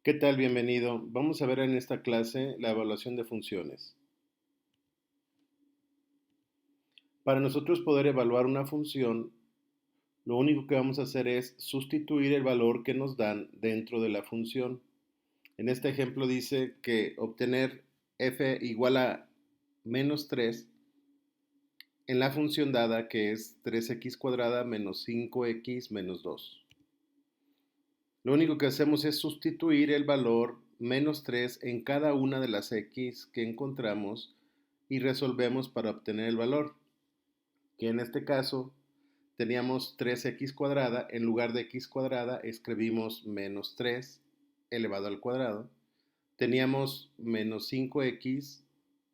¿Qué tal? Bienvenido. Vamos a ver en esta clase la evaluación de funciones. Para nosotros poder evaluar una función, lo único que vamos a hacer es sustituir el valor que nos dan dentro de la función. En este ejemplo dice que obtener f igual a menos 3 en la función dada que es 3x cuadrada menos 5x menos 2. Lo único que hacemos es sustituir el valor menos 3 en cada una de las x que encontramos y resolvemos para obtener el valor, que en este caso teníamos 3x cuadrada, en lugar de x cuadrada escribimos menos 3 elevado al cuadrado. Teníamos menos 5x,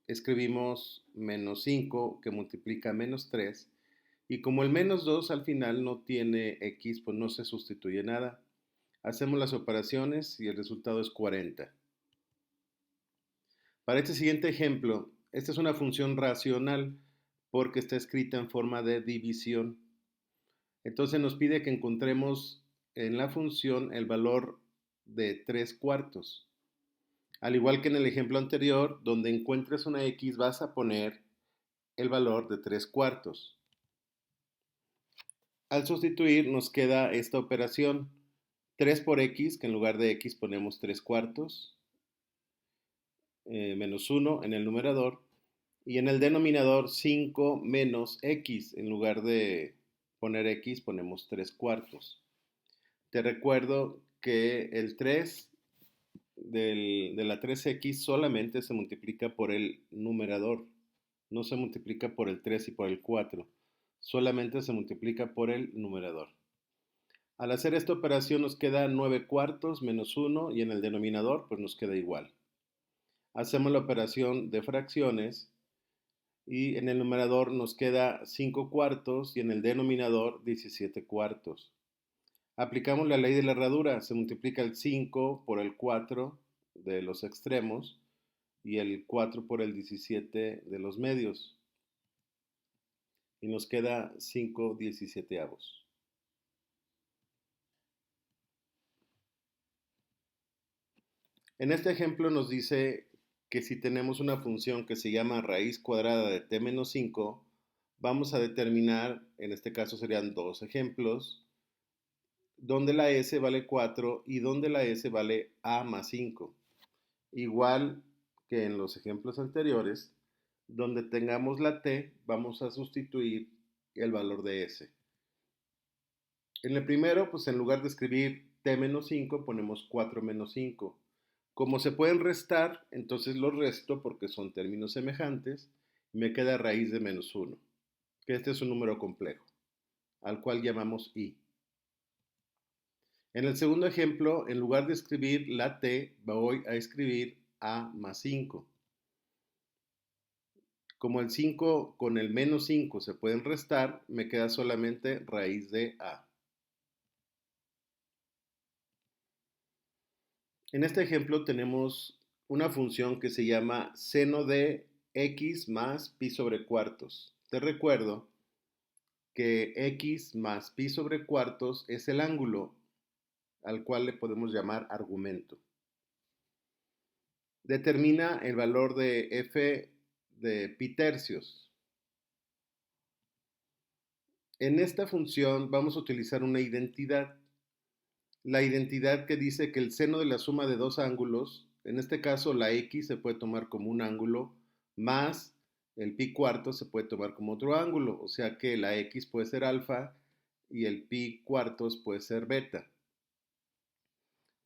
escribimos menos 5 que multiplica menos 3. Y como el menos 2 al final no tiene x, pues no se sustituye nada. Hacemos las operaciones y el resultado es 40. Para este siguiente ejemplo, esta es una función racional porque está escrita en forma de división. Entonces nos pide que encontremos en la función el valor de 3 cuartos. Al igual que en el ejemplo anterior, donde encuentres una x vas a poner el valor de 3 cuartos. Al sustituir nos queda esta operación 3 por x, que en lugar de x ponemos 3 cuartos, menos 1 en el numerador, y en el denominador 5 menos x, en lugar de poner x ponemos 3 cuartos. Te recuerdo que el 3 de la 3x solamente se multiplica por el numerador, no se multiplica por el 3 y por el 4, solamente se multiplica por el numerador. Al hacer esta operación nos queda 9 cuartos menos 1 y en el denominador pues nos queda igual. Hacemos la operación de fracciones y en el numerador nos queda 5 cuartos y en el denominador 17 cuartos. Aplicamos la ley de la herradura, se multiplica el 5 por el 4 de los extremos y el 4 por el 17 de los medios. Y nos queda 5 17avos. En este ejemplo nos dice que si tenemos una función que se llama raíz cuadrada de t menos 5, vamos a determinar, en este caso serían dos ejemplos, donde la s vale 4 y donde la s vale a más 5. Igual que en los ejemplos anteriores, donde tengamos la t, vamos a sustituir el valor de s. En el primero, pues en lugar de escribir t menos 5, ponemos 4 menos 5. Como se pueden restar, entonces los resto porque son términos semejantes y me queda raíz de menos 1, que este es un número complejo, al cual llamamos i. En el segundo ejemplo, en lugar de escribir la t, voy a escribir a más 5. Como el 5 con el menos 5 se pueden restar, me queda solamente raíz de a. En este ejemplo tenemos una función que se llama seno de x más pi sobre cuartos. Te recuerdo que x más pi sobre cuartos es el ángulo al cual le podemos llamar argumento. Determina el valor de f de pi tercios. En esta función vamos a utilizar una identidad. La identidad que dice que el seno de la suma de dos ángulos, en este caso la x se puede tomar como un ángulo, más el pi cuarto se puede tomar como otro ángulo, o sea que la x puede ser alfa y el pi cuartos puede ser beta.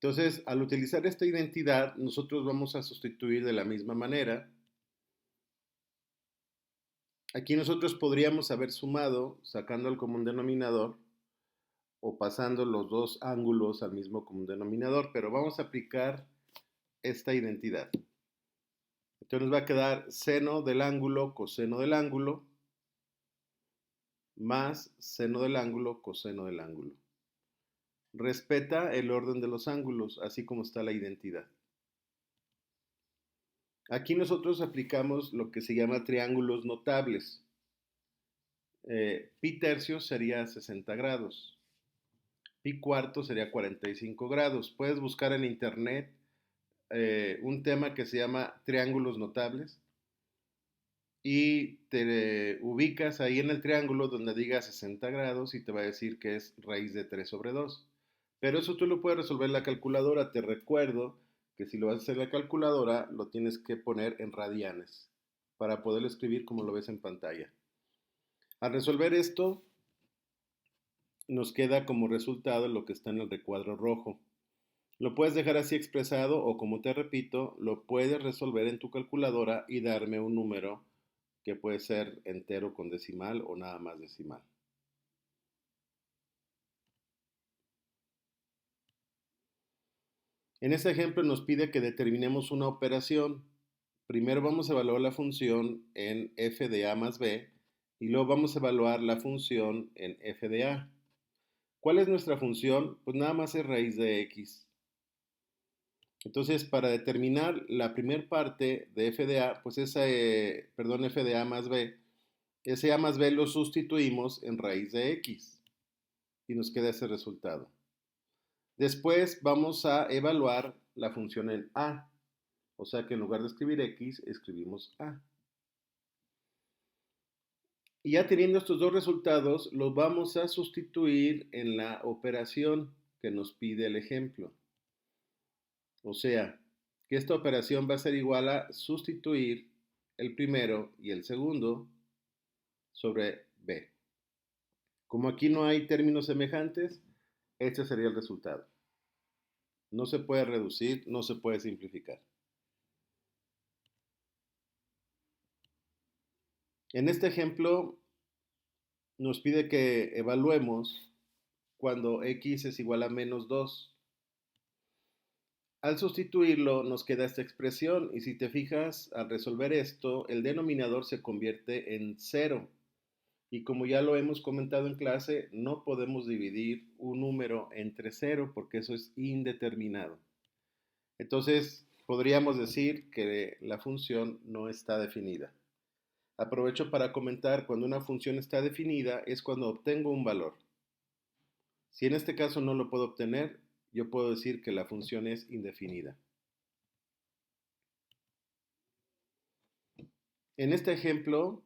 Entonces, al utilizar esta identidad, nosotros vamos a sustituir de la misma manera. Aquí nosotros podríamos haber sumado, sacando el común denominador, o pasando los dos ángulos al mismo común denominador, pero vamos a aplicar esta identidad. Entonces nos va a quedar seno del ángulo, coseno del ángulo, más seno del ángulo, coseno del ángulo. Respeta el orden de los ángulos, así como está la identidad. Aquí nosotros aplicamos lo que se llama triángulos notables. Pi tercios sería 60 grados. Pi cuarto sería 45 grados. Puedes buscar en internet un tema que se llama triángulos notables y te ubicas ahí en el triángulo donde diga 60 grados y te va a decir que es raíz de 3 sobre 2. Pero eso tú lo puedes resolver en la calculadora. Te recuerdo que si lo vas a hacer en la calculadora, lo tienes que poner en radianes para poderlo escribir como lo ves en pantalla. Al resolver esto, nos queda como resultado lo que está en el recuadro rojo. Lo puedes dejar así expresado o como te repito, lo puedes resolver en tu calculadora y darme un número que puede ser entero con decimal o nada más decimal. En este ejemplo nos pide que determinemos una operación. Primero vamos a evaluar la función en f de a más b y luego vamos a evaluar la función en f de a. ¿Cuál es nuestra función? Pues nada más es raíz de x. Entonces, para determinar la primera parte de f de a, pues f de a más b, ese a más b lo sustituimos en raíz de x y nos queda ese resultado. Después vamos a evaluar la función en a, o sea que en lugar de escribir x, escribimos a. Y ya teniendo estos dos resultados, los vamos a sustituir en la operación que nos pide el ejemplo. O sea, que esta operación va a ser igual a sustituir el primero y el segundo sobre b. Como aquí no hay términos semejantes, este sería el resultado. No se puede reducir, no se puede simplificar. En este ejemplo nos pide que evaluemos cuando x es igual a menos 2. Al sustituirlo nos queda esta expresión y si te fijas, al resolver esto, el denominador se convierte en 0. Y como ya lo hemos comentado en clase, no podemos dividir un número entre 0 porque eso es indeterminado. Entonces, podríamos decir que la función no está definida. Aprovecho para comentar, cuando una función está definida es cuando obtengo un valor. Si en este caso no lo puedo obtener, yo puedo decir que la función es indefinida. En este ejemplo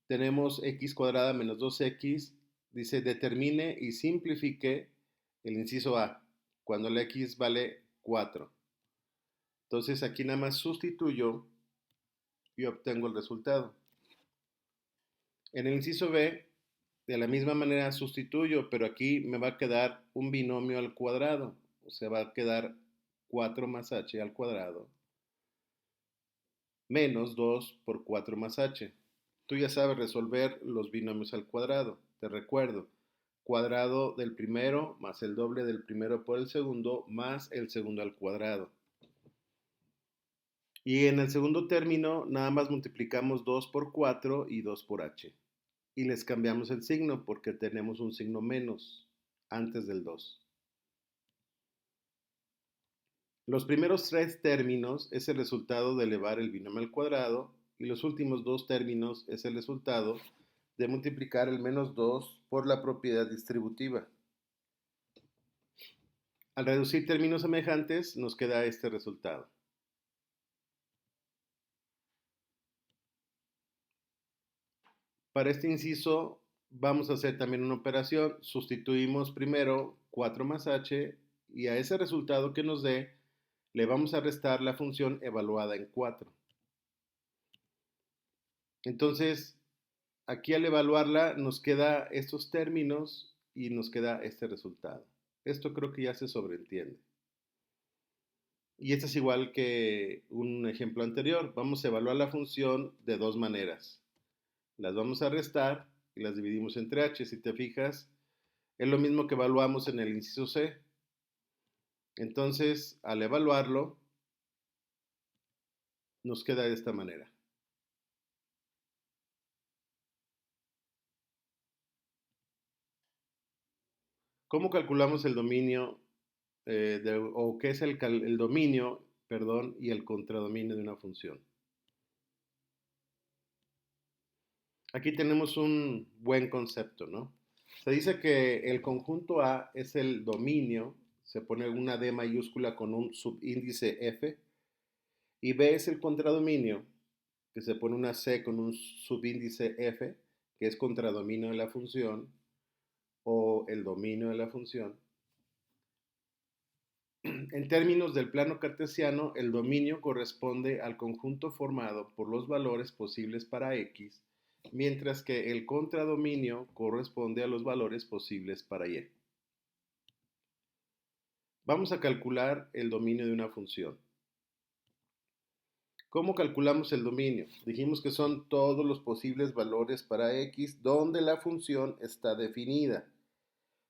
tenemos x cuadrada menos 2x, dice determine y simplifique el inciso a, cuando la x vale 4. Entonces aquí nada más sustituyo y obtengo el resultado. En el inciso b, de la misma manera sustituyo, pero aquí me va a quedar un binomio al cuadrado, o sea, va a quedar 4 más h al cuadrado menos 2 por 4 más h. Tú ya sabes resolver los binomios al cuadrado. Te recuerdo, cuadrado del primero más el doble del primero por el segundo más el segundo al cuadrado. Y en el segundo término nada más multiplicamos 2 por 4 y 2 por h. Y les cambiamos el signo porque tenemos un signo menos antes del 2. Los primeros tres términos es el resultado de elevar el binomio al cuadrado y los últimos dos términos es el resultado de multiplicar el menos 2 por la propiedad distributiva. Al reducir términos semejantes nos queda este resultado. Para este inciso vamos a hacer también una operación. Sustituimos primero 4 más h y a ese resultado que nos dé le vamos a restar la función evaluada en 4. Entonces, aquí al evaluarla nos queda estos términos y nos queda este resultado. Esto creo que ya se sobreentiende. Y esto es igual que un ejemplo anterior. Vamos a evaluar la función de dos maneras. Las vamos a restar y las dividimos entre h. Si te fijas, es lo mismo que evaluamos en el inciso C. Entonces, al evaluarlo, nos queda de esta manera. ¿Cómo calculamos el dominio o qué es el dominio, perdón, y el contradominio de una función? Aquí tenemos un buen concepto, ¿no? Se dice que el conjunto A es el dominio, se pone una D mayúscula con un subíndice F, y B es el contradominio, que se pone una C con un subíndice F, que es contradominio de la función, o el dominio de la función. En términos del plano cartesiano, el dominio corresponde al conjunto formado por los valores posibles para x, mientras que el contradominio corresponde a los valores posibles para y. Vamos a calcular el dominio de una función. ¿Cómo calculamos el dominio? Dijimos que son todos los posibles valores para x donde la función está definida.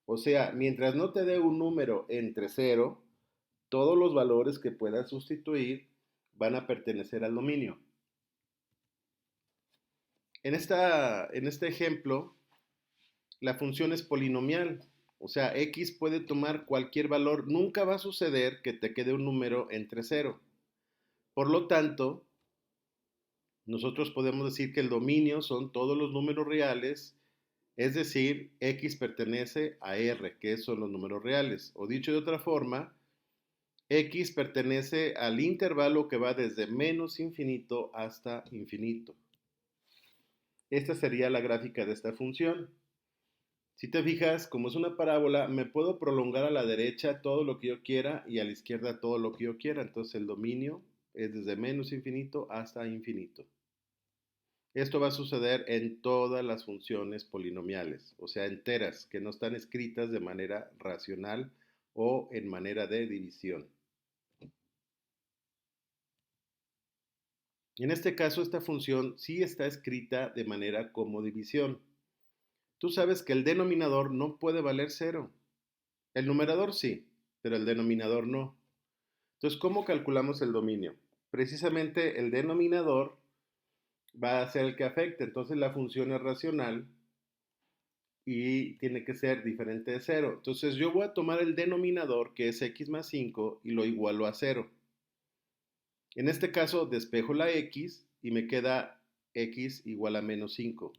O sea, mientras no te dé un número entre 0, todos los valores que puedas sustituir van a pertenecer al dominio. En este ejemplo, la función es polinomial. O sea, x puede tomar cualquier valor. Nunca va a suceder que te quede un número entre 0. Por lo tanto, nosotros podemos decir que el dominio son todos los números reales, es decir, x pertenece a R, que son los números reales. O dicho de otra forma, x pertenece al intervalo que va desde menos infinito hasta infinito. Esta sería la gráfica de esta función. Si te fijas, como es una parábola, me puedo prolongar a la derecha todo lo que yo quiera y a la izquierda todo lo que yo quiera. Entonces el dominio es desde menos infinito hasta infinito. Esto va a suceder en todas las funciones polinomiales, o sea, enteras, que no están escritas de manera racional o en manera de división. En este caso, esta función sí está escrita de manera como división. Tú sabes que el denominador no puede valer 0. El numerador sí, pero el denominador no. Entonces, ¿cómo calculamos el dominio? Precisamente el denominador va a ser el que afecte. Entonces, la función es racional y tiene que ser diferente de 0. Entonces, yo voy a tomar el denominador, que es x más 5, y lo igualo a 0. En este caso, despejo la x y me queda x igual a menos 5.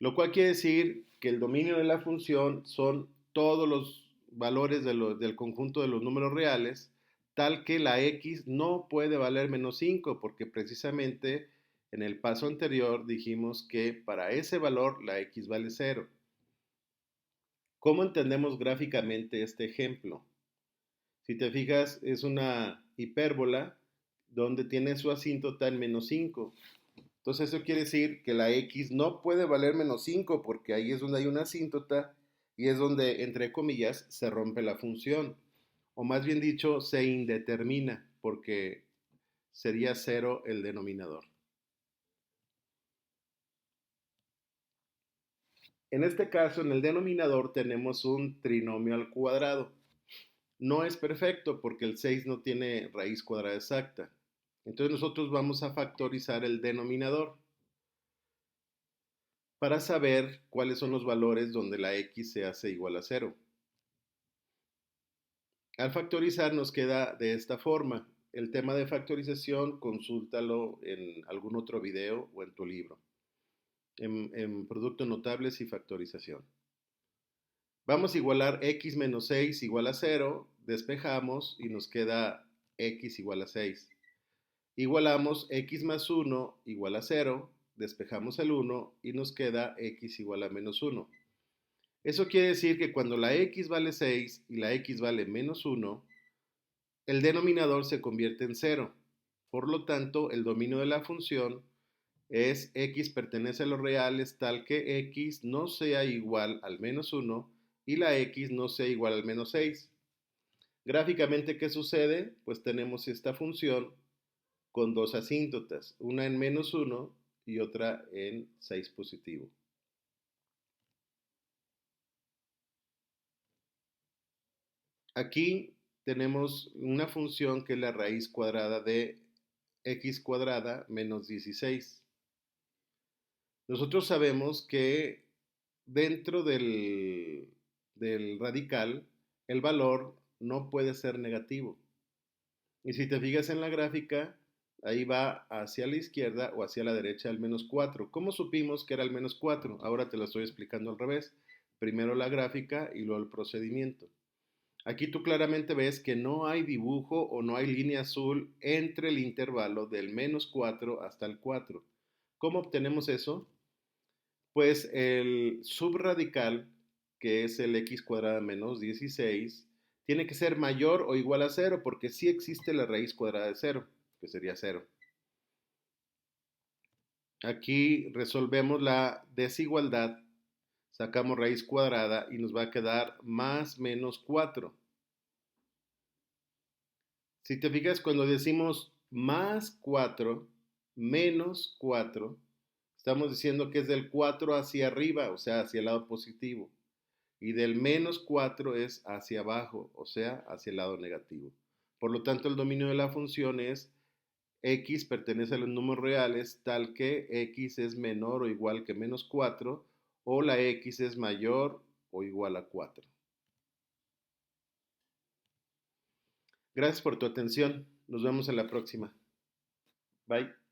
Lo cual quiere decir que el dominio de la función son todos los valores del conjunto de los números reales, tal que la x no puede valer menos 5, porque precisamente en el paso anterior dijimos que para ese valor la x vale 0. ¿Cómo entendemos gráficamente este ejemplo? Si te fijas, es una hipérbola donde tiene su asíntota en menos 5. Entonces eso quiere decir que la x no puede valer menos 5 porque ahí es donde hay una asíntota y es donde, entre comillas, se rompe la función. O más bien dicho, se indetermina porque sería 0 el denominador. En este caso, en el denominador tenemos un trinomio al cuadrado. No es perfecto porque el 6 no tiene raíz cuadrada exacta. Entonces nosotros vamos a factorizar el denominador para saber cuáles son los valores donde la x se hace igual a 0. Al factorizar nos queda de esta forma. El tema de factorización consúltalo en algún otro video o en tu libro. En Productos Notables y Factorización. Vamos a igualar x menos 6 igual a 0, despejamos y nos queda x igual a 6. Igualamos x más 1 igual a 0, despejamos el 1 y nos queda x igual a menos 1. Eso quiere decir que cuando la x vale 6 y la x vale menos 1, el denominador se convierte en 0. Por lo tanto, el dominio de la función es x pertenece a los reales tal que x no sea igual al menos 1 y la x no sea igual al menos 6. Gráficamente, ¿qué sucede? Pues tenemos esta función con dos asíntotas, una en menos 1 y otra en 6 positivo. Aquí tenemos una función que es la raíz cuadrada de x cuadrada menos 16. Nosotros sabemos que dentro del radical el valor no puede ser negativo. Y si te fijas en la gráfica, ahí va hacia la izquierda o hacia la derecha el menos 4. ¿Cómo supimos que era el menos 4? Ahora te lo estoy explicando al revés. primero la gráfica y luego el procedimiento. Aquí tú claramente ves que no hay dibujo o no hay línea azul entre el intervalo del -4 hasta el 4. ¿Cómo obtenemos eso? Pues el subradical, que es el x cuadrada menos 16, tiene que ser mayor o igual a 0, porque sí existe la raíz cuadrada de 0, que sería 0. Aquí resolvemos la desigualdad, sacamos raíz cuadrada y nos va a quedar más menos 4. Si te fijas, cuando decimos más 4 menos 4, estamos diciendo que es del 4 hacia arriba, o sea, hacia el lado positivo. Y del -4 es hacia abajo, o sea, hacia el lado negativo. Por lo tanto, el dominio de la función es x pertenece a los números reales tal que x es menor o igual que -4 o la x es mayor o igual a 4. Gracias por tu atención. Nos vemos en la próxima. Bye.